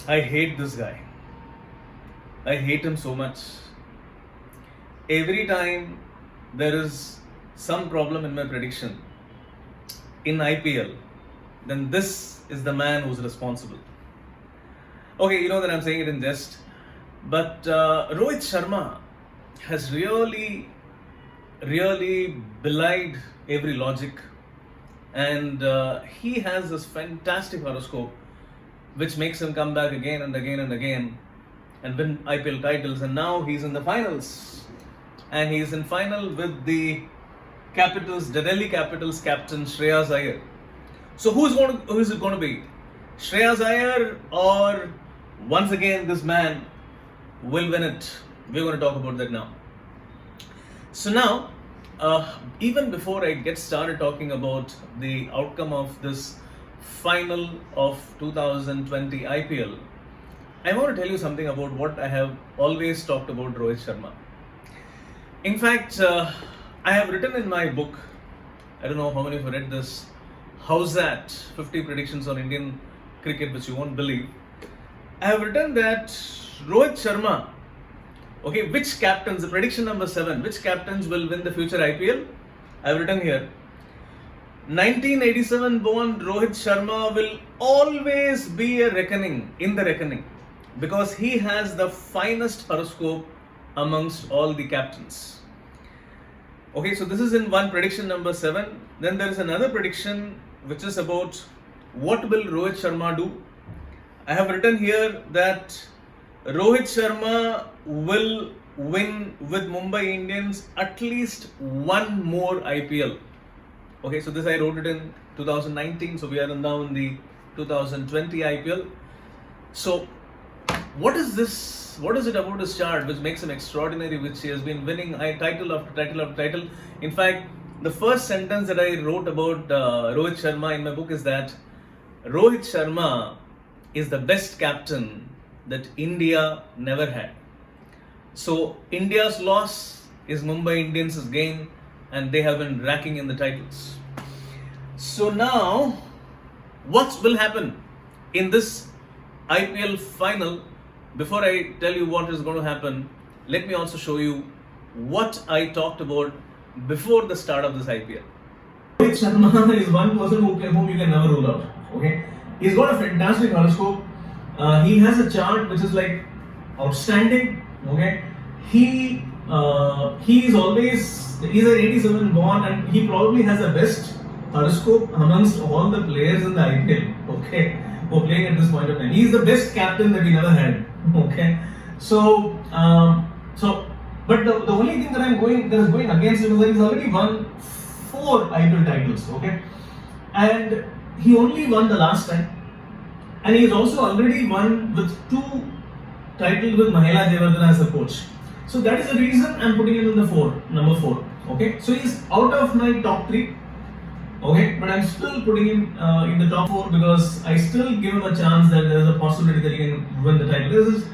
I hate this guy. I hate him so much. Every time there is some problem in my prediction in IPL, then this is the man who's responsible. Okay, you know that I'm saying it in jest, but Rohit Sharma has really belied every logic, and he has this fantastic horoscope which makes him come back again and again and again and win IPL titles. And now he's in the finals, and he's in final with the Delhi Capitals captain Shreyas Iyer. So who is it going to be? Shreyas Iyer, or once again this man will win it? We're going to talk about that now. So now, even before I get started talking about the outcome of this final of 2020 IPL, I want to tell you something about what I have always talked about Rohit Sharma. In fact, I have written in my book, I don't know how many of you read this, How's That? 50 Predictions on Indian Cricket, which you won't believe. I have written that Rohit Sharma, okay, which captains, the prediction number 7, which captains will win the future IPL? I have written here, 1987 born Rohit Sharma will always be in the reckoning, because he has the finest horoscope amongst all the captains. Okay, so this is in one prediction number 7. Then there is another prediction which is about what will Rohit Sharma do. I have written here that Rohit Sharma will win with Mumbai Indians at least one more IPL. Okay, so this I wrote it in 2019, so we are now in the 2020 IPL. So what is this? What is it about his chart which makes him extraordinary, which he has been winning title after title after title? In fact, the first sentence that I wrote about Rohit Sharma in my book is that Rohit Sharma is the best captain that India never had. So India's loss is Mumbai Indians' gain, and they have been racking in the titles. So now, what will happen in this IPL final? Before I tell you what is going to happen, let me also show you what I talked about before the start of this IPL. Rohit Sharma is one person whom you can never rule out. Okay, he's got a fantastic horoscope. He has a chart which is like outstanding. Okay, he's an 87 born, and he probably has the best horoscope amongst all the players in the IPL. Okay, who are playing at this point of time. He's the best captain that we never had. Okay, but the only thing that is going against him is that he's already won 4 IPL titles. Okay, and he only won the last time, and he has also already won with 2 titles with Mahela Jayawardene as a coach. So that is the reason I'm putting him in the number 4. Okay, so he's out of my top 3. Okay, but I'm still putting him in the top 4 because I still give him a chance that there is a possibility that he can win the title. This is,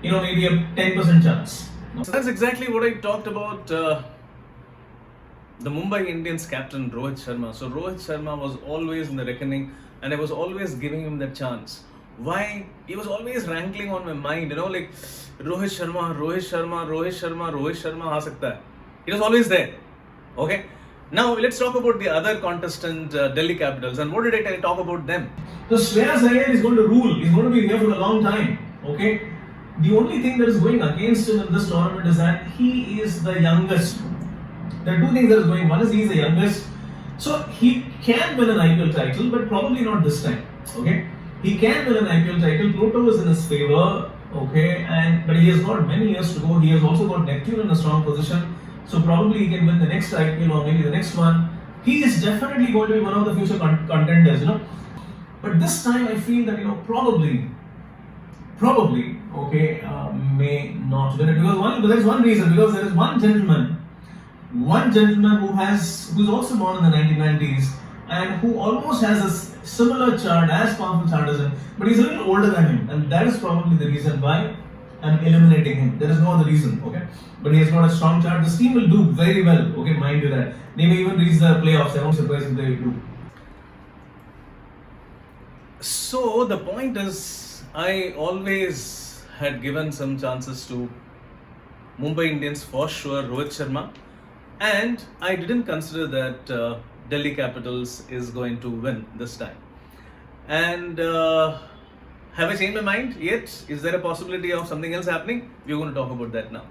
maybe a 10% chance. So that's exactly what I talked about the Mumbai Indians captain Rohit Sharma. So Rohit Sharma was always in the reckoning, and I was always giving him that chance. Why? He was always rankling on my mind, like Rohit Sharma aa sakta hai. It was always there. Okay. Now let's talk about the other contestant, Delhi Capitals, and what did I talk about them? So Shreyas Iyer is going to rule. He's going to be here for a long time. Okay. The only thing that is going against him in this tournament is that he is the youngest. There are 2 things that is going. One is he is the youngest, so he can win an IPL title, but probably not this time. Okay. He can win an IPL title. Pluto is in his favor. Okay, but he has got many years to go. He has also got Neptune in a strong position. So probably he can win the next IPL or maybe the next one. He is definitely going to be one of the future contenders, But this time I feel that, probably, okay, may not win it. Because there is one reason. Because there is one gentleman who's also born in the 1990s and who almost has a similar chart, as powerful chart as him, but he's a little older than him, and that is probably the reason why I'm eliminating him. There is no other reason, okay? But he has got a strong chart. This team will do very well, okay? Mind you that. They may even reach the playoffs. I won't surprise if they do. So the point is, I always had given some chances to Mumbai Indians for sure, Rohit Sharma, and I didn't consider that Delhi Capitals is going to win this time. And have I changed my mind yet? Is there a possibility of something else happening? We're going to talk about that now.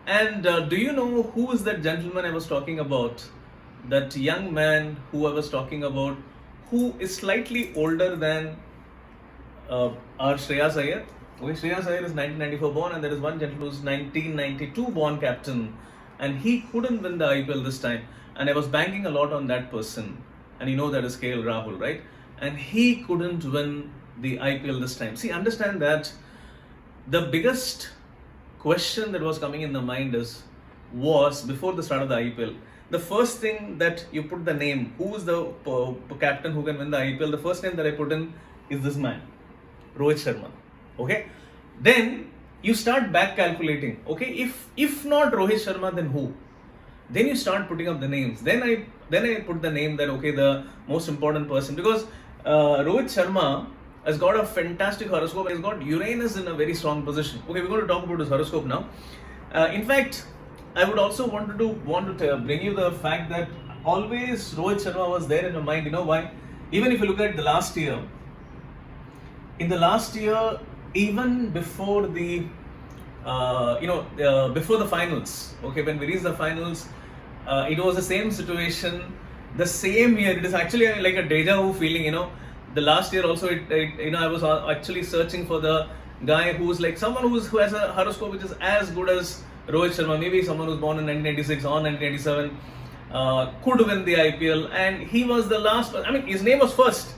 And do you know who is that gentleman I was talking about? That young man who I was talking about, who is slightly older than our Shreyas Iyer. Okay, Shreyas Iyer is 1994 born, and there is one gentleman who's 1992 born captain, and he couldn't win the IPL this time. And I was banking a lot on that person, and you know that is KL Rahul, right? And he couldn't win the IPL this time. See, understand that the biggest question that was coming in the mind was before the start of the IPL. The first thing that you put the name, who is the captain who can win the IPL, the first name that I put in is this man, Rohit Sharma. Okay, then you start back calculating. Okay, if not Rohit Sharma, then who? Then you start putting up the names. Then I put the name that okay, the most important person, because Rohit Sharma has got a fantastic horoscope. He's got Uranus in a very strong position. Okay, we're going to talk about his horoscope now. In fact, I would also want to bring you the fact that always Rohit Sharma was there in my mind. You know why? Even if you look at the last year, in the last year, even before the before the finals, okay, when we reached the finals, it was the same situation. The same year, it is actually like a deja vu feeling. You know, the last year also, I was actually searching for the guy who's like someone who has a horoscope which is as good as Rohit Sharma, maybe someone who's born in 1986 or 1987, could win the IPL, and he was the last. I mean, his name was first,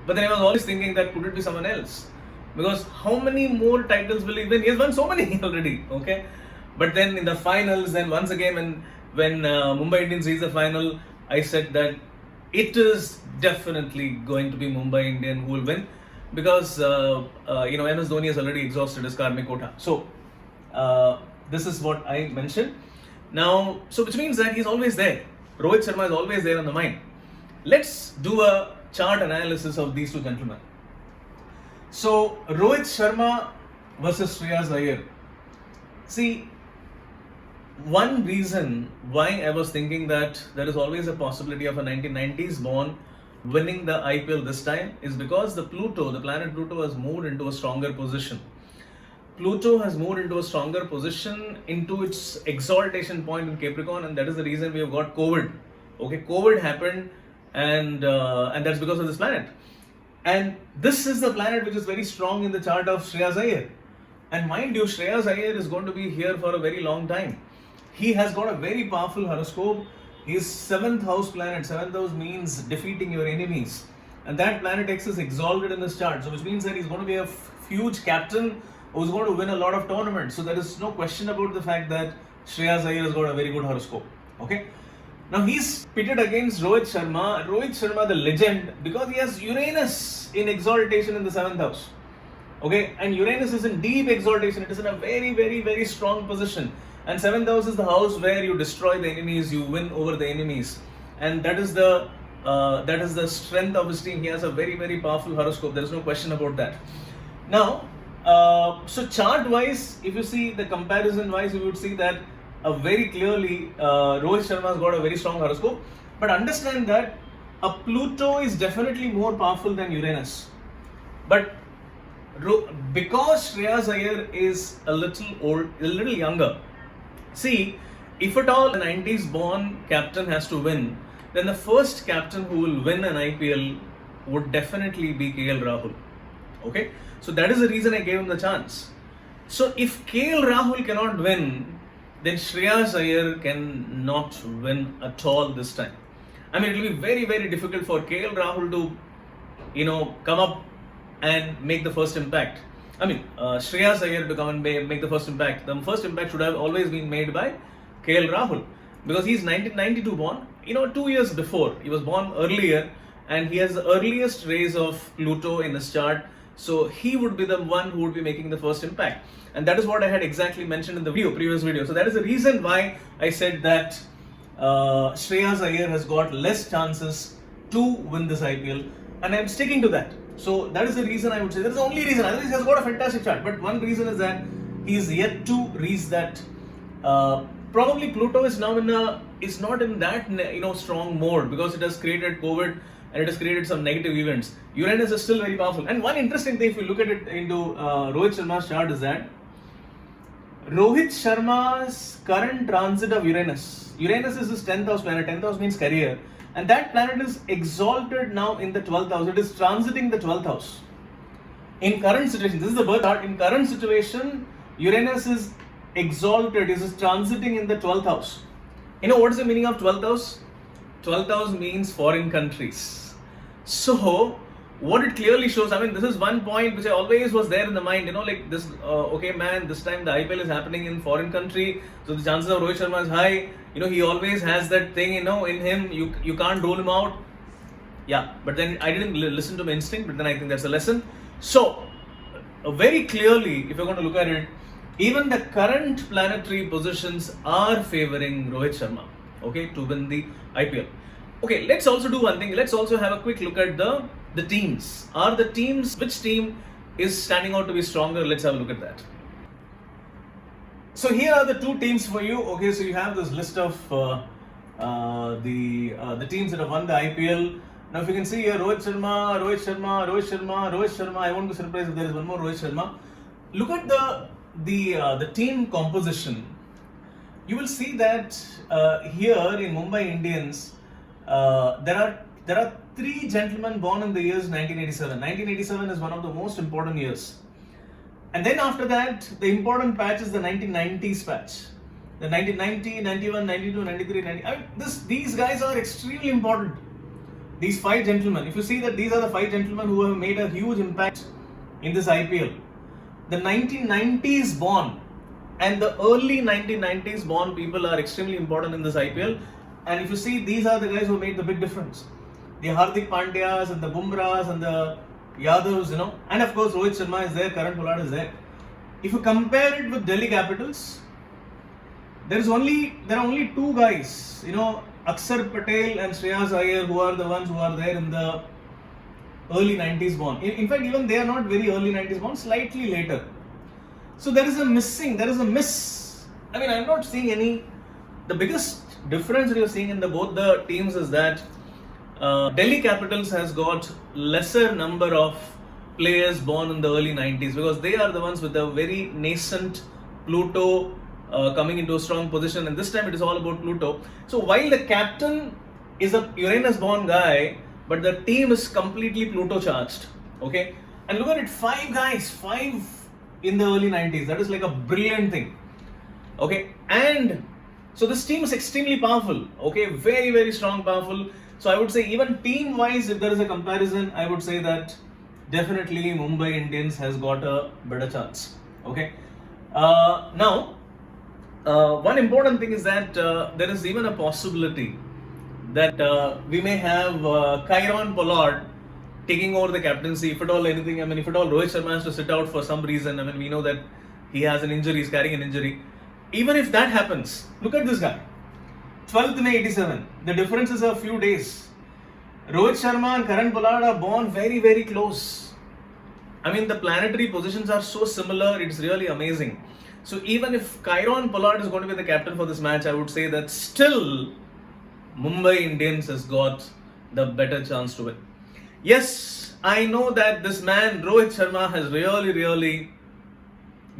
but then I was always thinking that could it be someone else? Because how many more titles will he win? He has won so many already. Okay, but then in the finals, then once again when Mumbai Indians reached the final, I said that it is definitely going to be Mumbai Indian who will win, because MS Dhoni has already exhausted his karmic quota. So this is what I mentioned. Now, so which means that he's always there. Rohit Sharma is always there on the mind. Let's do a chart analysis of these two gentlemen. So Rohit Sharma versus Shreyas Iyer. See, one reason why I was thinking that there is always a possibility of a 1990s born winning the IPL this time is because the planet Pluto has moved into a stronger position. Pluto has moved into a stronger position into its exaltation point in Capricorn, and that is the reason we have got COVID. Okay, COVID happened, and that's because of this planet. And this is the planet which is very strong in the chart of Shreyas Iyer. And mind you, Shreyas Iyer is going to be here for a very long time. He has got a very powerful horoscope. His 7th house planet, 7th house means defeating your enemies. And that planet X is exalted in this chart. So which means that he's going to be a huge captain who's going to win a lot of tournaments. So there is no question about the fact that Shreyas Iyer has got a very good horoscope. Okay. Now he's pitted against Rohit Sharma. Rohit Sharma, the legend, because he has Uranus in exaltation in the 7th house. Okay, and Uranus is in deep exaltation. It is in a very, very, very strong position. And 7th house is the house where you destroy the enemies, you win over the enemies, and that is the strength of his team. He has a very, very powerful horoscope. There is no question about that. Now, so chart-wise, if you see the comparison-wise, you would see that very clearly Rohit Sharma has got a very strong horoscope. But understand that a Pluto is definitely more powerful than Uranus. But because Shreyas Iyer is a little younger. See, if at all a 90s born captain has to win, then the first captain who will win an IPL would definitely be KL Rahul. Okay, so that is the reason I gave him the chance. So if KL Rahul cannot win, then Shreyas Iyer cannot win at all this time. I mean, it will be very, very difficult for KL Rahul to, come up and make the first impact. I mean, Shreyas Iyer to come and make the first impact. The first impact should have always been made by KL Rahul, because he's 1992 born. 2 years before, he was born earlier, and he has the earliest rays of Pluto in his chart. So he would be the one who would be making the first impact. And that is what I had exactly mentioned in the previous video. So that is the reason why I said that Shreyas Iyer has got less chances to win this IPL. and I'm sticking to that. So that is the reason I would say. That is the only reason. Otherwise, he has got a fantastic chart. But one reason is that he is yet to reach that. Probably Pluto is now is not in that strong mode because it has created COVID and it has created some negative events. Uranus is still very powerful. And one interesting thing, if you look at it into Rohit Sharma's chart, is that Rohit Sharma's current transit of Uranus. Uranus is his 10th house planet. 10th house means career. And that planet is exalted now in the 12th house. It is transiting the 12th house. In current situation, this is the birth chart. In current situation, Uranus is exalted. It is transiting in the 12th house. You know what is the meaning of 12th house? 12th house means foreign countries. So, what it clearly shows, I mean, this is one point which I always was there in the mind, like this, okay man, this time the IPL is happening in foreign country, so the chances of Rohit Sharma is high, he always has that thing, in him, you can't rule him out. Yeah, but then I didn't listen to my instinct, but then I think that's a lesson. So, very clearly, if you're going to look at it, even the current planetary positions are favoring Rohit Sharma, okay, to win the IPL. Okay, let's also do one thing. Let's also have a quick look at the teams. Which team is standing out to be stronger? Let's have a look at that. So here are the two teams for you. Okay, so you have this list of the teams that have won the IPL. Now if you can see here, Rohit Sharma. I won't be surprised if there is one more Rohit Sharma. Look at the team composition. You will see that here in Mumbai Indians, there are three gentlemen born in the years 1987. 1987 is one of the most important years. And then after that, the important patch is the 1990s patch. The 1990, 91, 92, 93, 90. I mean, these guys are extremely important. These five gentlemen. If you see that these are the five gentlemen who have made a huge impact in this IPL. The 1990s born and the early 1990s born people are extremely important in this IPL. And if you see, these are the guys who made the big difference. The Hardik Pandyas and the Bumrahs and the Yadavs, and of course Rohit Sharma is there, Karan Pollard is there. If you compare it with Delhi Capitals, there are only two guys, Akshar Patel and Shreyas Iyer, who are the ones who are there in the early 90s born. In fact, even they are not very early 90s born, slightly later. So there is a miss. I mean, I'm not seeing any. The biggest difference that you're seeing in both the teams is that Delhi Capitals has got lesser number of players born in the early 90s because they are the ones with a very nascent Pluto coming into a strong position, and this time it is all about Pluto. So while the captain is a Uranus born guy, but the team is completely Pluto charged. Okay, and look at it, five in the early 90s. That is like a brilliant thing. Okay, and so this team is extremely powerful. Okay, very, very strong, powerful. So I would say even team wise, if there is a comparison, I would say that definitely Mumbai Indians has got a better chance. Okay. Now, one important thing is that there is even a possibility that we may have Kieron Pollard taking over the captaincy, if at all anything. I mean, if at all Rohit Sharma has to sit out for some reason, I mean, we know that he has an injury, he's carrying an injury. Even if that happens, look at this guy. 12th May 87. The difference is a few days. Rohit Sharma and Karan Pollard are born very, very close. I mean, the planetary positions are so similar, it's really amazing. So even if Kieron Pollard is going to be the captain for this match, I would say that still Mumbai Indians has got the better chance to win. Yes, I know that this man Rohit Sharma has really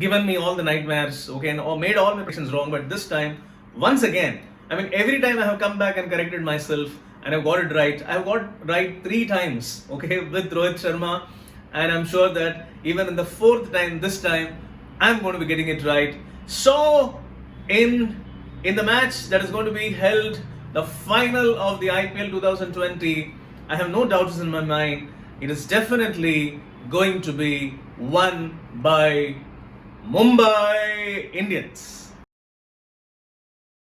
given me all the nightmares, okay, and made all my predictions wrong. But this time, once again, I mean, every time I have come back and corrected myself and I've got it right. I've got right 3 times, okay, with Rohit Sharma, and I'm sure that even in the 4th time, this time, I'm going to be getting it right. So, in the match that is going to be held, the final of the IPL 2020, I have no doubts in my mind. It is definitely going to be won by Mumbai Indians.